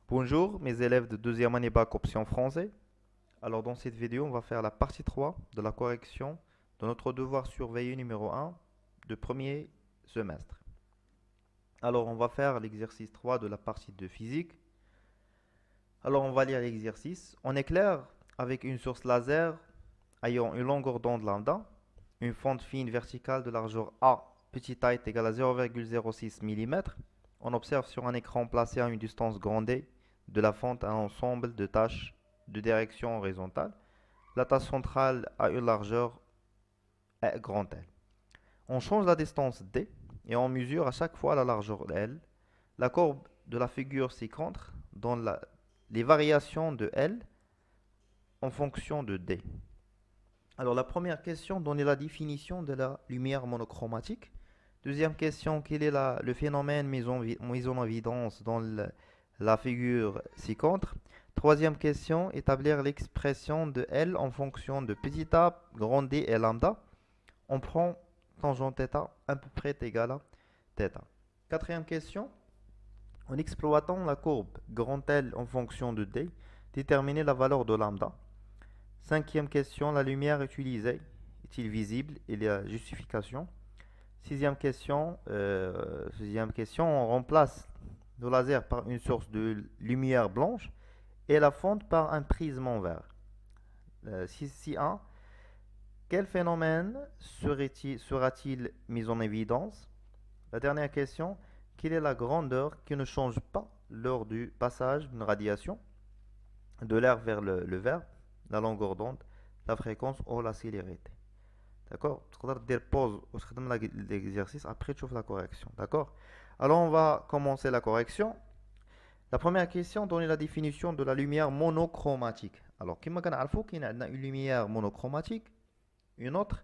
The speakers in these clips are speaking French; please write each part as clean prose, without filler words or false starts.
Bonjour mes élèves de deuxième année bac option français. Alors dans cette vidéo, on va faire la partie 3 de la correction de notre devoir surveillé numéro 1 de premier semestre. Alors on va faire l'exercice 3 de la partie de physique. Alors on va lire l'exercice. On éclaire avec une source laser ayant une longueur d'onde lambda, une fente fine verticale de largeur A, petit a est égal à 0,06 mm. On observe sur un écran placé à une distance grande D de la fente un ensemble de tâches de direction horizontale. La tâche centrale a une largeur grand L. On change la distance D et on mesure à chaque fois la largeur L. La courbe de la figure ci-contre donne les variations de L en fonction de D. Alors la première question donne la définition de la lumière monochromatique. Deuxième question, quel est le phénomène mis en évidence dans la figure ci-contre. Troisième question, établir l'expression de L en fonction de petit a, grand D et lambda. On prend tangente θ à peu près égal à θ. Quatrième question, en exploitant la courbe grand L en fonction de D, déterminer la valeur de lambda. Cinquième question, la lumière utilisée est-il visible et la justification. Sixième question, on remplace le laser par une source de lumière blanche et la fonte par un prisme en verre. 6.1. Quel phénomène sera-t-il mis en évidence? La dernière question, quelle est la grandeur qui ne change pas lors du passage d'une radiation de l'air vers le verre, la longueur d'onde, la fréquence ou la célérité? D'accord? Tu peux dire pause ou l'exercice, après tu fais la correction. D'accord? Alors on va commencer la correction. La première question donne la définition de la lumière monochromatique. Alors, comme on sait qu'il y a une lumière monochromatique, une autre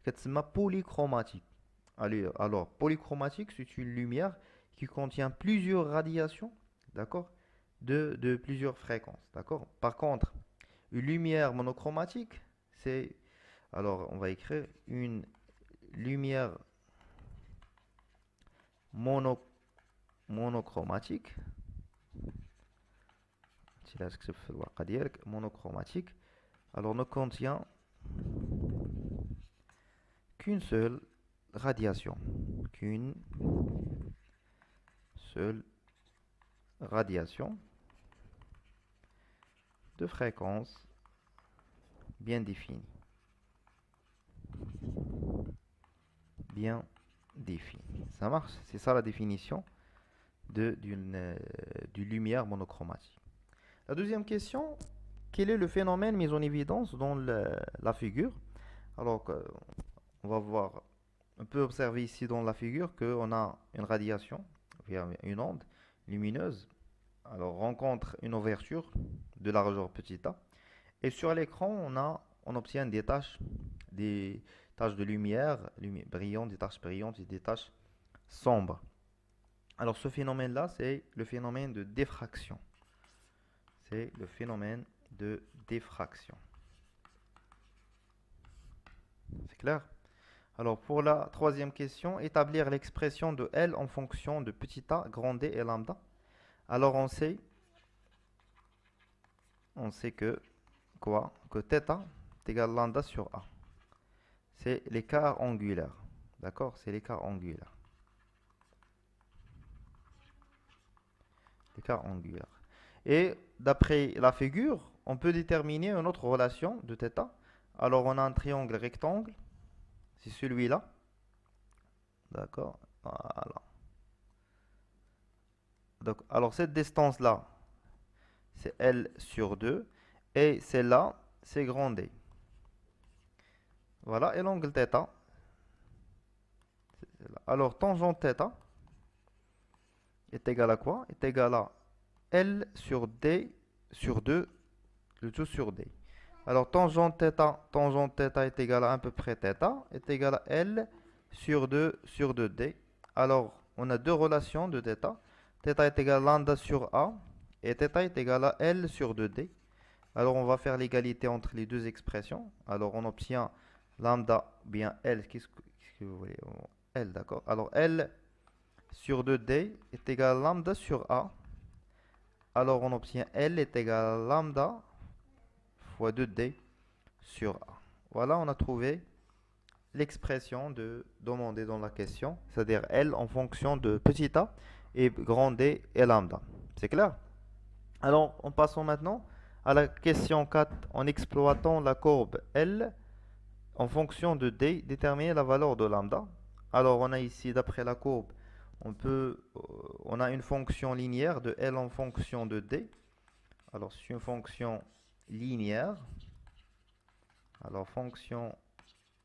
qui est polychromatique. Alors, polychromatique, c'est une lumière qui contient plusieurs radiations, d'accord, de plusieurs fréquences, d'accord. Par contre, une lumière monochromatique, c'est, alors on va écrire une lumière monochromatique. Monochromatique, alors ne contient qu'une seule radiation, de fréquence bien définie. Ça marche? C'est ça la définition d'une lumière monochromatique. La deuxième question, quel est le phénomène mis en évidence dans la figure? Alors, on va voir, on peut observer ici dans la figure qu'on a une radiation, une onde lumineuse. Alors, rencontre une ouverture de largeur petit a. Et sur l'écran, on obtient des taches de lumière brillantes, des taches brillantes et des taches sombres. Alors, ce phénomène-là, c'est le phénomène de diffraction. C'est le phénomène de diffraction. C'est clair? Alors pour la troisième question, établir l'expression de L en fonction de petit a, grand D et lambda. Alors on sait que quoi? Que θ est égal à lambda sur A. C'est l'écart angulaire. D'accord? C'est l'écart angulaire. L'écart angulaire. Et d'après la figure, on peut déterminer une autre relation de θ. Alors on a un triangle rectangle, c'est celui-là. D'accord? Voilà. Donc, alors cette distance-là, c'est L sur 2. Et celle-là, c'est grand D. Voilà, et l'angle θ. Alors tangente θ est égal à quoi? Est égal à L sur D sur 2, le tout sur D. Alors tangente θ est égal à peu près θ, est égal à L sur 2D. Alors on a deux relations de θ. Θ est égal à lambda sur A et θ est égal à L sur 2D. Alors on va faire l'égalité entre les deux expressions. Alors on obtient lambda, bien L, qu'est-ce que vous voulez? L, d'accord. Alors L sur 2D est égal à lambda sur A. Alors on obtient L est égal à lambda fois 2D sur A. Voilà, on a trouvé l'expression demandée dans la question, c'est-à-dire L en fonction de petit a et grand D et lambda. C'est clair? Alors, en passant maintenant à la question 4, en exploitant la courbe L en fonction de D, déterminer la valeur de lambda. Alors, on a ici, d'après la courbe, on a une fonction linéaire de L en fonction de D. Alors, c'est une fonction linéaire. Alors, fonction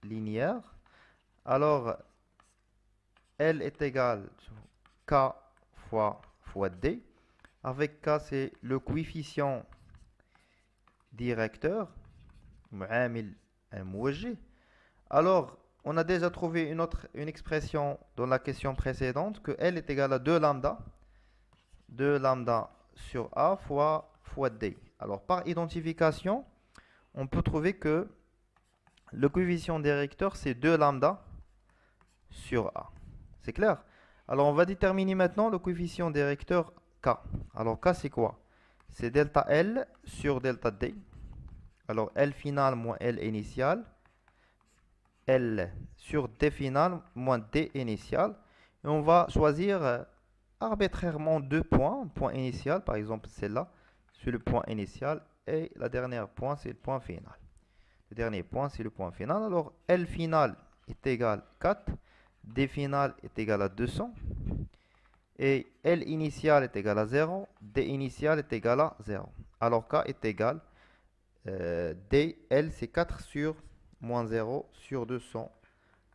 linéaire. Alors, L est égal à K fois D. Avec K, c'est le coefficient directeur. Alors, on a déjà trouvé une expression dans la question précédente que L est égal à 2 lambda. 2 lambda sur A fois D. Alors, par identification, on peut trouver que le coefficient directeur, c'est 2 lambda sur A. C'est clair? Alors, on va déterminer maintenant le coefficient directeur K. Alors, K, c'est quoi? C'est delta L sur delta D. Alors, L final moins L initial. L sur D final moins D initial. Et on va choisir arbitrairement deux points. Un point initial, par exemple, celle-là, c'est le point initial. Et la dernière point, c'est le point final. Le dernier point, c'est le point final. Alors, L final est égal à 4. D final est égal à 200. Et L initial est égal à 0. D initial est égal à 0. Alors, K est égal D, L, c'est 4 sur moins 0 sur 200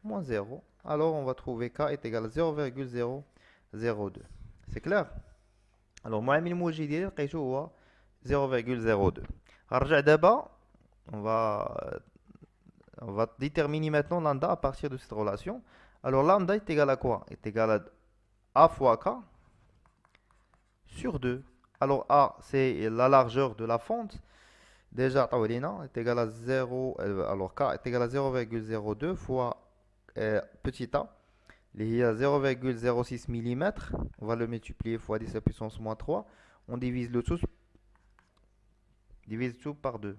moins 0. Alors, on va trouver K est égal à 0,002. C'est clair? Alors, المعامل الموجودة لقيته هو 0,02. هرجع دابا on va déterminer maintenant lambda à partir de cette relation. Alors, lambda est égal à quoi? Est égal à A fois K sur 2. Alors, A, c'est la largeur de la fente. Déjà, est égal à 0, alors K est égal à 0,02 fois petit a. Il y a 0,06 mm. On va le multiplier fois 10 à la puissance moins 3. On divise tout par 2.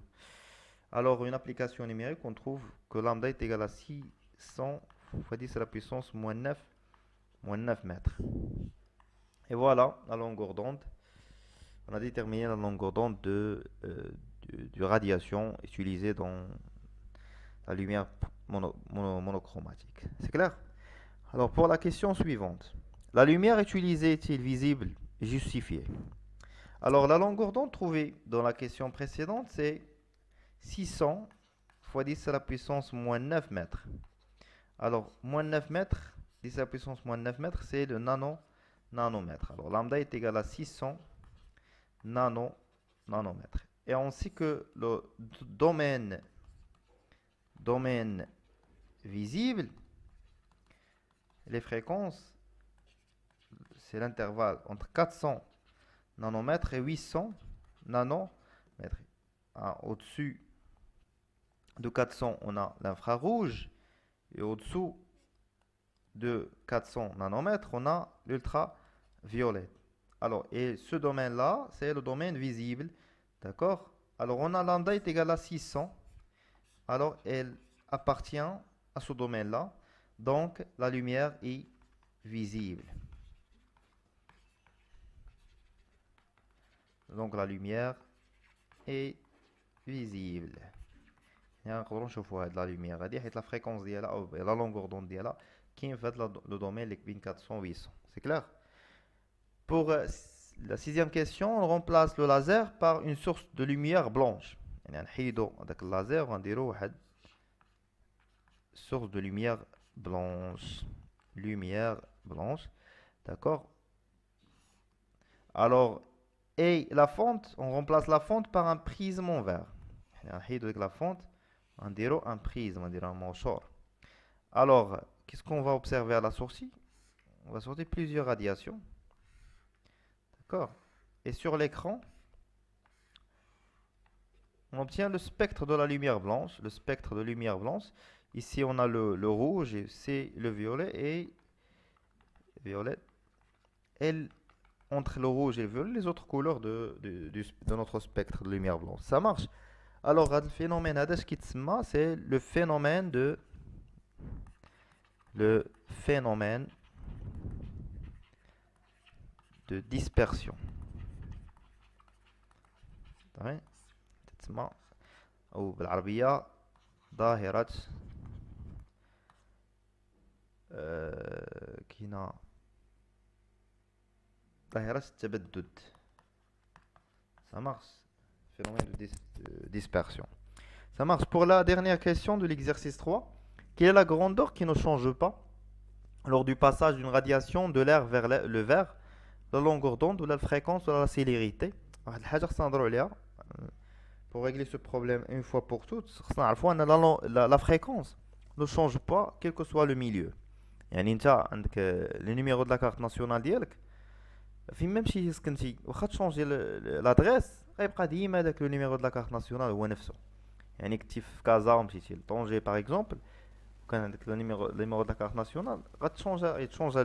Alors, une application numérique, on trouve que lambda est égal à 600 fois 10 à la puissance moins 9 mètres. Et voilà la longueur d'onde. On a déterminé la longueur d'onde du radiation utilisée dans la lumière monochromatique. C'est clair? Alors pour la question suivante, la lumière utilisée est-elle visible et justifiée? Alors la longueur d'onde trouvée dans la question précédente, c'est 600 fois 10 à la puissance moins 9 mètres. Alors moins 9 mètres, 10 à la puissance moins 9 mètres, c'est le nanomètre. Alors lambda est égal à 600 nanomètres. Et on sait que le domaine visible, les fréquences, c'est l'intervalle entre 400 nanomètres et 800 nanomètres. Au-dessus de 400, on a l'infrarouge. Et au-dessous de 400 nanomètres, on a l'ultraviolet. Alors, et ce domaine-là, c'est le domaine visible. D'accord? Alors, on a lambda est égal à 600. Alors, elle appartient à ce domaine-là. Donc, la lumière est visible. Donc, la lumière est visible. نقدروا نشوفوا هاد لا لوميير هادي حيت لا فريكونس ديالها او لا لونغور دوند ديالها كاين في هاد لو دومين اللي بين 400 و 800. C'est clair? Pour la sixième question, on remplace le laser par une source de lumière blanche. يعني نحيدو هذاك اللازر ونديرو واحد source de lumière blanche. Lumière blanche. D'accord? Alors, et la fonte, on remplace la fonte par un prisme en verre. يعني نحيدو ديك la fonte on dirait un prisme, on dirait un manchor. Alors, qu'est-ce qu'on va observer à la sortie? On va sortir plusieurs radiations. D'accord? Et sur l'écran, On obtient le spectre de la lumière blanche. Le spectre de lumière blanche. Ici, on a le rouge, et c'est le violet. Et violet. Et entre le rouge et le violet, les autres couleurs de notre spectre de lumière blanche. Ça marche. Alors, le phénomène, c'est le phénomène de dispersion. تمام تتسمى أو بالعربية ظاهرة كاينة ظاهرة التبدد. Ça marche. Phénomène de dispersion. Ça marche. Pour la dernière question de l'exercice 3, quelle est la grandeur qui ne change pas lors du passage d'une radiation de l'air vers le vert, la longueur d'onde ou la fréquence ou la célérité. واحد الحاجة خصنا نهضروا عليها pour régler ce problème une fois pour toutes. خصنا نعرفوا أن la fréquence ne change pas quel que soit le milieu. يعني انت عندك le numéro de la carte nationale ديالك فين ما مشيتي سكنتي واخا تشونجي لادريس غيبقى ديما داك لو نيميرو د لا كارت ناسيونال هو نفسه. يعني كنتي في كازا ومشيتي لطونجي باغ اكزومبل وكان عندك لو نيميرو د لا كارت ناسيونال غتشونجا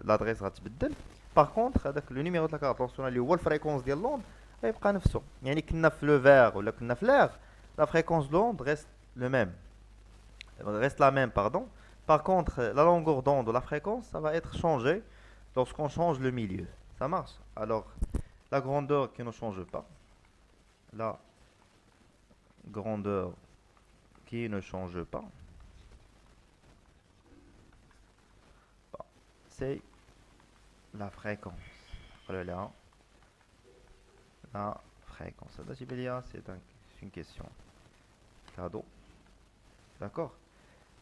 لادريس غتبدل. باغ كونطخ هذاك لو نيميرو د لا كارت ناسيونال اللي هو الفريكونس ديال لوند غيبقى نفسه. يعني كنا في لو فير ولا كنا في لير لا فريكونس لوند ريست لو ميم reste la même, pardon. Par contre, la longueur d'onde ou la fréquence, ça va être changé lorsqu'on change le milieu. Ça marche. Alors, la grandeur qui ne change pas. La grandeur qui ne change pas. C'est la fréquence. Voilà. La fréquence. C'est une question. Cadeau. D'accord.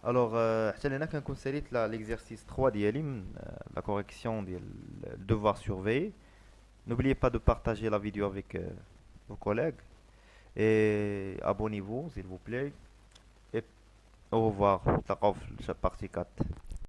Alors, حتى لهنا كنكون ساليت l'exercice 3 ديالي من la correction ديال le devoir surveillé. N'oubliez pas de partager la vidéo avec vos collègues et abonnez-vous s'il vous plaît et au revoir. نتلاقاو في partie 4.